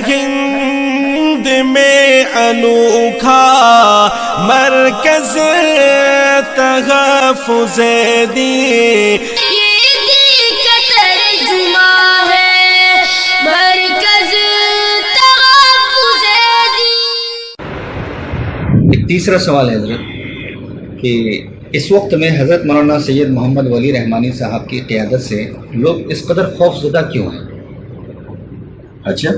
ہند میں انوکھا مرکز تحفظ دین، تیسرا سوال ہے حضرت کہ اس وقت میں حضرت مولانا سید محمد ولی رحمانی صاحب کی قیادت سے لوگ اس قدر خوف زدہ کیوں ہیں؟ اچھا،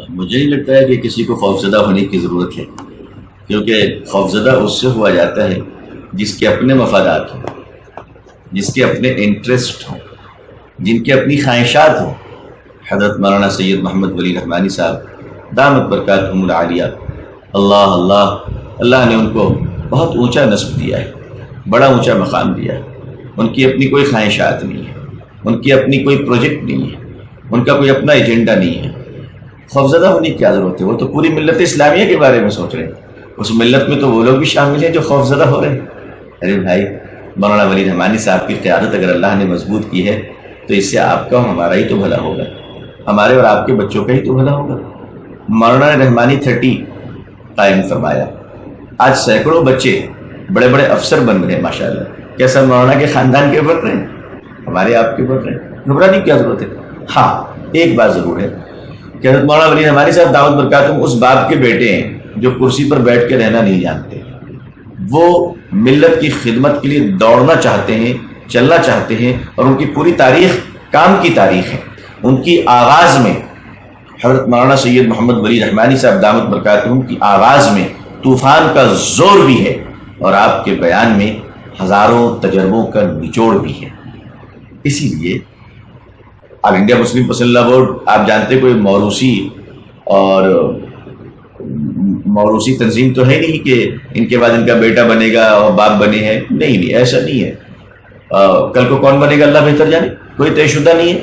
مجھے نہیں لگتا ہے کہ کسی کو خوفزدہ ہونے کی ضرورت ہے، کیونکہ خوفزدہ اس سے ہوا جاتا ہے جس کے اپنے مفادات ہوں، جس کے اپنے انٹرسٹ ہوں، جن کے اپنی خواہشات ہوں۔ حضرت مولانا سید محمد ولی رحمانی صاحب دامت برکاتہم العالیہ، اللہ نے ان کو بہت اونچا نسب دیا ہے، بڑا اونچا مقام دیا ہے۔ ان کی اپنی کوئی خواہشات نہیں ہے، ان کی اپنی کوئی پروجیکٹ نہیں ہے، ان کا کوئی اپنا ایجنڈا نہیں ہے۔ خوفزدہ ہونے کی کیا ضرورت ہے؟ وہ تو پوری ملت اسلامیہ کے بارے میں سوچ رہے ہیں، اس ملت میں تو وہ لوگ بھی شامل ہیں جو خوفزدہ ہو رہے ہیں۔ ارے بھائی، مولانا ولی رحمانی صاحب کی قیادت اگر اللہ نے مضبوط کی ہے تو اس سے آپ کا اور ہمارا ہی تو بھلا ہوگا، ہمارے اور آپ کے بچوں کا ہی تو بھلا ہوگا۔ مولانا رحمانی 30 قائم فرمایا، آج سینکڑوں بچے بڑے بڑے افسر بن رہے ہیں ماشاءاللہ۔ کیا سب مولانا کے خاندان کے بن رہے ہیں؟ ہمارے آپ کے بن رہے ہیں، گھبرانے کی کیا ضرورت ہے؟ ہاں، ایک بات ضرور ہے کہ حضرت مولانا ولی رحمانی صاحب دعوت برکاتہم اس باپ کے بیٹے ہیں جو کرسی پر بیٹھ کے رہنا نہیں جانتے۔ وہ ملت کی خدمت کے لیے دوڑنا چاہتے ہیں، چلنا چاہتے ہیں، اور ان کی پوری تاریخ کام کی تاریخ ہے۔ ان کی آغاز میں حضرت مولانا سید محمد ولی رحمانی صاحب دامت برکاتہم کی آغاز میں طوفان کا زور بھی ہے، اور آپ کے بیان میں ہزاروں تجربوں کا نچوڑ بھی ہے۔ اسی لیے آل انڈیا مسلم پسندیدہ بورڈ آپ جانتے کوئی موروثی تنظیم تو ہے نہیں کہ ان کے بعد ان کا بیٹا بنے گا اور باپ بنے ہیں، نہیں، ایسا نہیں ہے۔ کل کو کون بنے گا اللہ بہتر جانے، کوئی طے شدہ نہیں ہے۔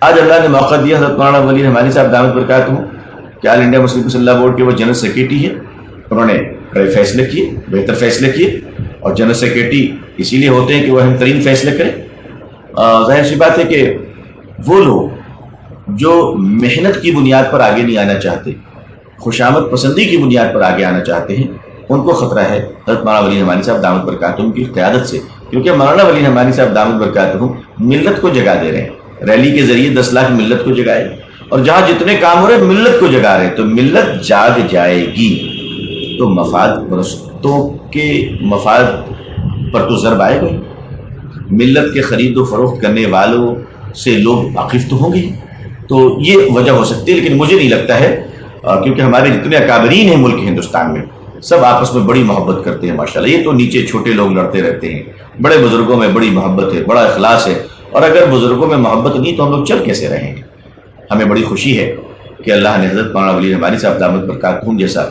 آج اللہ نے موقع دیا حضرت مولانا ولی رحمانی صاحب دامت برکاتہم کہ آل انڈیا مسلم پسندیدہ بورڈ کے وہ جنرل سیکرٹری ہیں، انہوں نے بڑے فیصلے کیے، بہتر فیصلے کیے، اور جنرل سیکرٹری اسی لیے ہوتے ہیں کہ وہ اہم ترین فیصلے کریں۔ ظاہر سی بات ہے کہ وہ لوگ جو محنت کی بنیاد پر آگے نہیں آنا چاہتے، خوشامد پسندی کی بنیاد پر آگے آنا چاہتے ہیں، ان کو خطرہ ہے حضرت مولانا ولی رحمانی صاحب دامت برکاتہم کی قیادت سے، کیونکہ مولانا ولی رحمانی صاحب دامت برکاتہم ملت کو جگا دے رہے ہیں۔ ریلی کے ذریعے 10 لاکھ ملت کو جگائے، اور جہاں جتنے کام ہو رہے ہیں ملت کو جگا رہے ہیں، تو ملت جاگ جائے گی تو مفاد پرستوں کے مفاد پر تو ضرب آئے گا۔ ملت کے خرید و فروخت کرنے والوں سے لوگ واقف تو ہوں گے، تو یہ وجہ ہو سکتی ہے، لیکن مجھے نہیں لگتا ہے، کیونکہ ہمارے جتنے اکابرین ہیں ملک ہندوستان میں سب آپس میں بڑی محبت کرتے ہیں ماشاءاللہ۔ یہ تو نیچے چھوٹے لوگ لڑتے رہتے ہیں، بڑے بزرگوں میں بڑی محبت ہے، بڑا اخلاص ہے، اور اگر بزرگوں میں محبت نہیں تو ہم لوگ چل کیسے رہیں گے؟ ہمیں بڑی خوشی ہے کہ اللہ نے حضرت مولانا ولی رحمانی صاحب دامت برکاتہم جیسا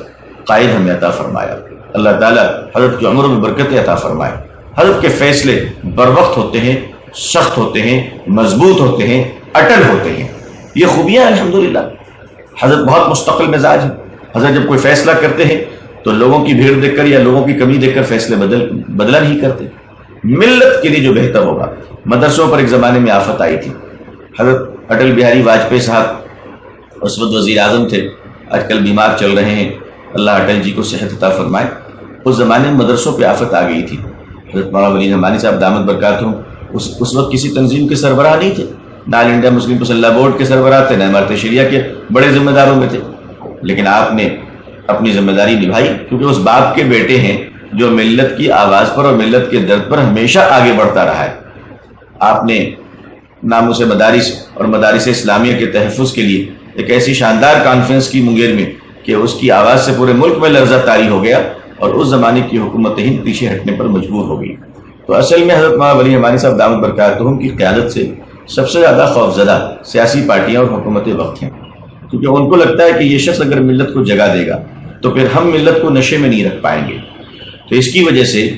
قائد ہمیں عطا فرمایا۔ اللہ تعالیٰ حضرت کی عمر میں برکت عطا فرمائے۔ حضرت کے فیصلے بر وقت ہوتے ہیں، سخت ہوتے ہیں، مضبوط ہوتے ہیں، اٹل ہوتے ہیں، یہ خوبیاں الحمدللہ۔ حضرت بہت مستقل مزاج ہے، حضرت جب کوئی فیصلہ کرتے ہیں تو لوگوں کی بھیڑ دیکھ کر یا لوگوں کی کمی دیکھ کر فیصلے بدلا نہیں کرتے، ملت کے لیے جو بہتر ہوگا۔ مدرسوں پر ایک زمانے میں آفت آئی تھی، حضرت اٹل بہاری واجپئی صاحب اس وقت وزیر اعظم تھے، آج کل بیمار چل رہے ہیں، اللہ اٹل جی کو صحت عطا فرمائے۔ اس زمانے میں مدرسوں پہ آفت آ گئی تھی، حضرت مولانا ولی رحمانی صاحب دامت برکاتہم اس وقت کسی تنظیم کے سربراہ نہیں تھے، نہ آل انڈیا مسلم پسندیدہ بورڈ کے سربراہ تھے، نہ امارت شریعہ کے بڑے ذمہ داروں میں تھے، لیکن آپ نے اپنی ذمہ داری نبھائی، کیونکہ اس باپ کے بیٹے ہیں جو ملت کی آواز پر اور ملت کے درد پر ہمیشہ آگے بڑھتا رہا ہے۔ آپ نے ناموس مدارس اور مدارس اسلامیہ کے تحفظ کے لیے ایک ایسی شاندار کانفرنس کی منگیر میں کہ اس کی آواز سے پورے ملک میں لرزہ طاری ہو گیا، اور اس زمانے کی حکومت ہند پیچھے ہٹنے پر مجبور ہو گئی۔ تو اصل میں حضرت مولانا ولی رحمانی صاحب دامت برکاتہم کی قیادت سے سب سے زیادہ خوفزدہ سیاسی پارٹیاں اور حکومت وقت ہیں، کیونکہ ان کو لگتا ہے کہ یہ شخص اگر ملت کو جگا دے گا تو پھر ہم ملت کو نشے میں نہیں رکھ پائیں گے۔ تو اس کی وجہ سے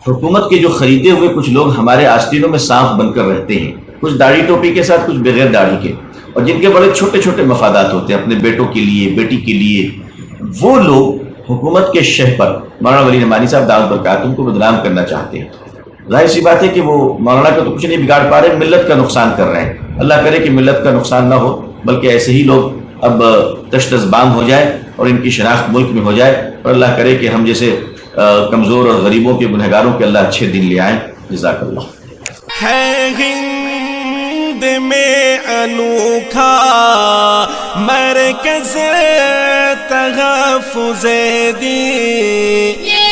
حکومت کے جو خریدے ہوئے کچھ لوگ ہمارے آستینوں میں سانپ بن کر رہتے ہیں، کچھ داڑھی ٹوپی کے ساتھ، کچھ بغیر داڑھی کے، اور جن کے بڑے چھوٹے چھوٹے مفادات ہوتے ہیں اپنے بیٹوں کے لیے، بیٹی کے لیے، وہ لوگ حکومت کے شہ پر مولانا ولی رحمانی صاحب دامت برکاتہم کو بدنام کرنا چاہتے ہیں۔ ظاہر سی بات ہے کہ وہ مولانا کا تو کچھ نہیں بگاڑ پا رہے، ملت کا نقصان کر رہے ہیں۔ اللہ کرے کہ ملت کا نقصان نہ ہو، بلکہ ایسے ہی لوگ اب تشتز باندھ ہو جائے اور ان کی شناخت ملک میں ہو جائے، اور اللہ کرے کہ ہم جیسے کمزور اور غریبوں کے گنہگاروں کے اللہ اچھے دن لے آئیں. جزاک اللہ. ہے ہند میں انوکھا مرکز تحفظ دین،